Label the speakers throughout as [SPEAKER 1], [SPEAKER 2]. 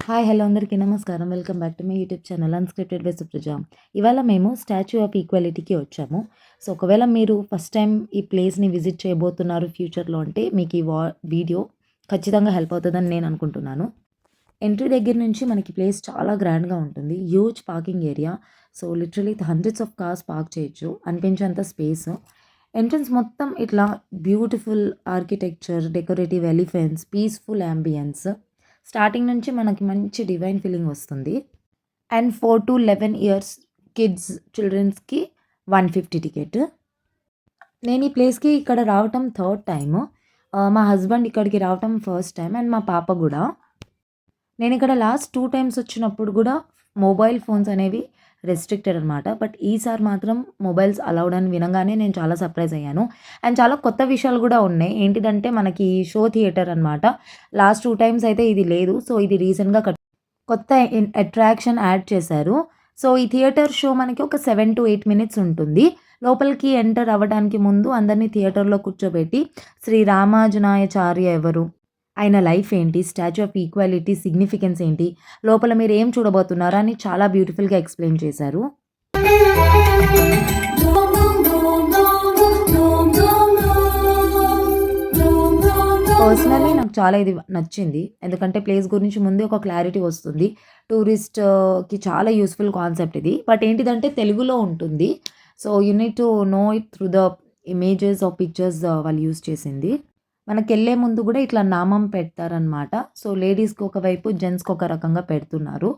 [SPEAKER 1] Hi hello అందరికీ నమస్కారం. Welcome back to my YouTube channel unscripted by Supraja. ఇవాళ మేము స్టాచ్యూ ఆఫ్ ఈక్వాలిటీకి వచ్చాము. సో, ఒకవేళ మీరు ఫస్ట్ టైం ఈ ప్లేస్‌ని విజిట్ చేయబోతున్నారు ఫ్యూచర్‌లో అంటే మీకు ఈ వీడియో ఖచ్చితంగా హెల్ప్ అవుతదని నేను అనుకుంటున్నాను. ఎంట్రీ దగ్గర నుంచి మనకి ప్లేస్ చాలా గ్రాండ్‌గా ఉంటుంది. Huge parking area. So, literally hundreds of cars park చేయొచ్చు. అనిపించేంత స్పేస్. ఎంట్రన్స్ మొత్తం ఇట్లా beautiful architecture, decorative elephants, peaceful ambience. Starting నుంచి మనకి మంచి డివైన్ ఫీలింగ్ వస్తుంది. అండ్ 4-11 ఇయర్స్ చిల్డ్రన్స్‌కి 150 టికెట్. నేను ఈ ప్లేస్‌కి ఇక్కడ రావటం థర్డ్ టైము. మా హస్బెండ్ ఇక్కడికి రావటం ఫస్ట్ టైమ్ అండ్ మా పాప గూడా. నేనిక్కడ లాస్ట్ 2 టైమ్స్ వచ్చినప్పుడు గూడా మొబైల్ ఫోన్స్ అనేవి రెస్ట్రిక్టెడ్ అనమాట. బట్ ఈసారి మాత్రం మొబైల్స్ అలౌడ్ అని వినంగానే నేను చాలా సర్ప్రైజ్ అయ్యాను. అండ్ చాలా కొత్త విషయాలు గూడా ఉన్నాయి. ఏంటిదంటే మనకి షో థియేటర్ అనమాట. లాస్ట్ 2 టైమ్స్ అయితే ఇది లేదు. సో, ఇది రీసెంట్‌గా కొత్త అట్రాక్షన్ యాడ్ చేశారు. సో, ఈ థియేటర్ షో మనకి ఒక 7-8 మినిట్స్ ఉంటుంది. లోపలికి ఎంటర్ అవ్వడానికి ముందు అందరిని థియేటర్‌లో కూర్చోబెట్టి శ్రీ రామానుజాచార్య ఎవరు? ఆయన లైఫ్ ఏంటి? స్టాచ్యూ ఆఫ్ ఈక్వాలిటీ సిగ్నిఫికెన్స్ ఏంటి? లోపల మీరు ఏం చూడబోతున్నారు అని చాలా బ్యూటిఫుల్‌గా ఎక్స్‌ప్లెయిన్ చేశారు. పర్సనల్లీ నాకు చాలా ఇది నచ్చింది. ఎందుకంటే ప్లేస్ గురించి ముందే ఒక క్లారిటీ వస్తుంది. టూరిస్ట్‌కి చాలా యూజ్‌ఫుల్ కాన్సెప్ట్ ఇది. బట్ ఏంటిదంటే తెలుగులో ఉంటుంది. So, you need to know it through the images or pictures వాళ్ళు యూజ్ చేసింది. మనకెళ్ళే ముందు గూడా ఇట్లా నామం పెడతారనమాట. సో, లేడీస్‌కి ఒకవైపు, జెంట్స్‌కి ఒక రకంగా పెడుతున్నారు.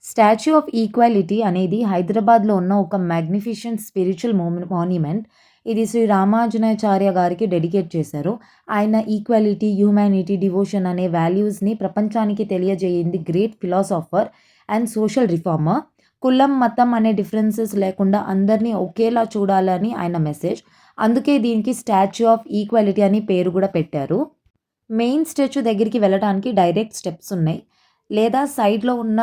[SPEAKER 1] స్టాచ్యూ ఆఫ్ ఈక్వాలిటీ అనేది హైదరాబాద్‌లో ఉన్న ఒక మ్యాగ్నిఫిషెంట్ స్పిరిచువల్ మాన్యుమెంట్. ఇది శ్రీ రామానుజాచార్య గారికి డెడికేట్ చేశారు. ఆయన ఈక్వాలిటీ, హ్యుమానిటీ, డివోషన్ అనే వాల్యూస్‌ని ప్రపంచానికి తెలియజేయింది great philosopher and social reformer. కులం, మతం అనే డిఫరెన్సెస్ లేకుండా అందరినీ ఒకేలా చూడాలని ఆయన మెసేజ్. అందుకే దీనికి స్టాచ్యూ ఆఫ్ ఈక్వాలిటీ అని పేరు కూడా పెట్టారు. మెయిన్ స్టాచ్యూ దగ్గరికి వెళ్ళడానికి డైరెక్ట్ స్టెప్స్ ఉన్నాయి. లేదా సైడ్‌లో ఉన్న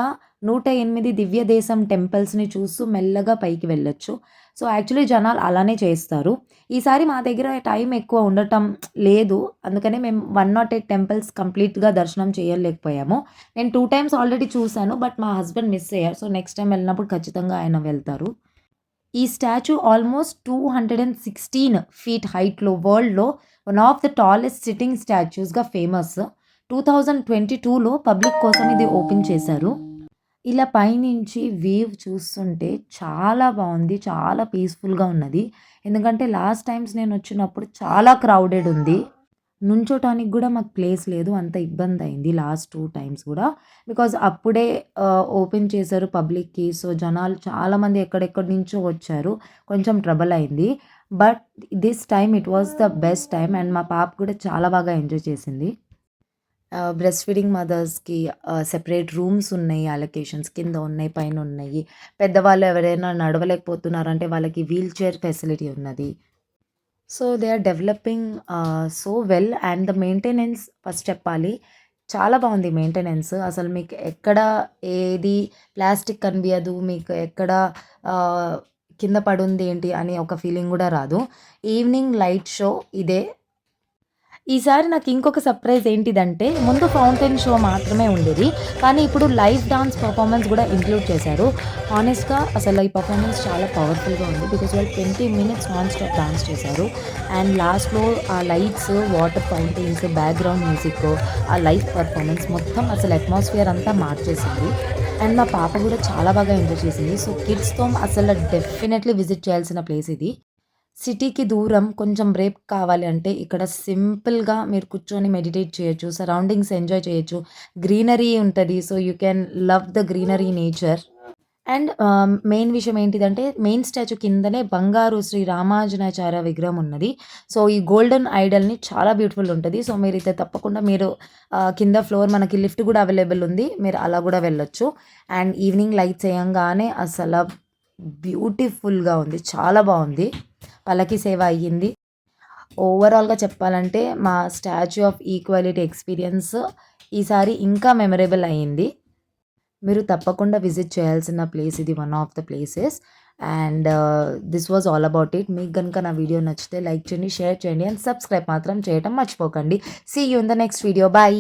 [SPEAKER 1] 108 దివ్య దేశం టెంపుల్స్‌ని చూస్తూ మెల్లగా పైకి వెళ్ళొచ్చు. సో, యాక్చువల్లీ జనాలు అలానే చేస్తారు. ఈసారి మా దగ్గర టైం ఎక్కువ ఉండటం లేదు. అందుకనే మేము 108 టెంపుల్స్ కంప్లీట్‌గా దర్శనం చేయలేకపోయాము. నేను 2 టైమ్స్ ఆల్రెడీ చూసాను. బట్ మా హస్బెండ్ మిస్ అయ్యారు. సో, నెక్స్ట్ టైమ్ వెళ్ళినప్పుడు ఖచ్చితంగా ఆయన వెళ్తారు. ఈ స్టాచ్యూ ఆల్మోస్ట్ 216 ఫీట్ హైట్‌లో వరల్డ్‌లో one of the tallest sitting స్టాచ్యూస్‌గా ఫేమస్. 2022లో పబ్లిక్ కోసం ఇది ఓపెన్ చేశారు. ఇలా పైనుంచి వ్యూ చూస్తుంటే చాలా బావుంది. చాలా పీస్‌ఫుల్‌గా ఉన్నది. ఎందుకంటే లాస్ట్ టైమ్స్ నేనొచ్చినప్పుడు చాలా క్రౌడెడ్ ఉంది. నుంచోటానికి గూడా మాకు ప్లేస్ లేదు. అంత ఇబ్బందయింది లాస్ట్ 2 టైమ్స్ గూడా. బికాజ్ అప్పుడే ఓపెన్ చేశారు పబ్లిక్‌కి. సో, జనాలు చాలామంది ఎక్కడెక్కడి నుంచో వచ్చారు. కొంచెం ట్రబుల్ అయింది. But this time it was the best time and మా పాప కూడా చాలా బాగా ఎంజాయ్ చేసింది. బ్రెస్ట్ ఫీడింగ్ మదర్స్‌కి సెపరేట్ రూమ్స్ ఉన్నాయి. అలొకేషన్స్ కింద ఉన్నాయి, పైన ఉన్నాయి. పెద్దవాళ్ళు ఎవరైనా నడవలేకపోతున్నారంటే వాళ్ళకి వీల్ చైర్ ఫెసిలిటీ ఉన్నది. So, they are developing so well and the maintenance first చెప్పాలి. చాలా బావుంది మెయింటెనెన్స్. అసలు మీకు ఎక్కడ ఏది ప్లాస్టిక్ కనిపియదు. మీకు ఎక్కడ ఆహ్, కింద పడుంది ఏంటి అని ఒక ఫీలింగ్ గూడా రాదు. ఈవినింగ్ లైట్ షో ఇదే. ఈసారి నాకు ఇంకొక సర్ప్రైజ్ ఏంటిదంటే ముందు ఫౌంటైన్ షో మాత్రమే ఉండేది. కానీ ఇప్పుడు లైవ్ డాన్స్ పర్ఫార్మెన్స్ గూడా ఇంక్లూడ్ చేశారు. హానెస్ట్‌గా అసలు ఈ పర్ఫార్మెన్స్ చాలా పవర్‌ఫుల్‌గా ఉంది. బికాజ్ వాళ్ళు 20 మినిట్స్ నాన్ స్టాప్ డాన్స్ చేశారు. అండ్ లాస్ట్‌లో ఆ lights, water fountains, background music, ఆ లైవ్ పర్ఫార్మెన్స్ మొత్తం అసలు అట్మాస్ఫియర్ అంతా మార్చేసింది. అండ్ మా పాప గూడా చాలా బాగా ఎంజాయ్ చేసింది. సో, కిడ్స్‌తో అసలు డెఫినెట్లీ విజిట్ చేయాల్సిన ప్లేస్ ఇది. సిటీకి దూరం కొంచెం బ్రేక్ కావాలి అంటే ఇక్కడ సింపుల్‌గా మీరు కూర్చొని మెడిటేట్ చేయొచ్చు. సరౌండింగ్స్ ఎంజాయ్ చేయొచ్చు. గ్రీనరీ ఉంటది. So, you can love the greenery nature. And main విషయం ఏంటిదంటే మెయిన్ స్టాచ్యూ కిందనే బంగారు శ్రీ రామానుజాచార్య విగ్రహం ఉన్నది. సో, ఈ గోల్డెన్ ఐడల్‌ని చాలా బ్యూటిఫుల్ ఉంటది. సో, మీరైతే తప్పకుండా మీరు కింద ఫ్లోర్ మనకి లిఫ్ట్ గూడా అవైలబుల్ ఉంది. మీరు అలా గూడా వెళ్ళొచ్చు. అండ్ ఈవినింగ్ లైట్స్ ఎయంగానే అసల బ్యూటిఫుల్‌గా ఉంది. చాలా బావుంది. పల్లకి సేవ అయ్యింది. ఓవరాల్‌గా చెప్పాలంటే మా స్టాచ్యూ ఆఫ్ ఈక్వాలిటీ ఎక్స్‌పీరియన్స్ ఈసారి ఇంకా మెమరబుల్ అయింది. మీరు తప్పకుండా విజిట్ చేయాల్సిన ప్లేస్ ఇది one of the places. And this was all about it. మీకు గనుక నా వీడియో నచ్చితే లైక్ చేయండి, షేర్ చేయండి అండ్ సబ్స్క్రైబ్ మాత్రం చేయటం మర్చిపోకండి. See you in the next video. By.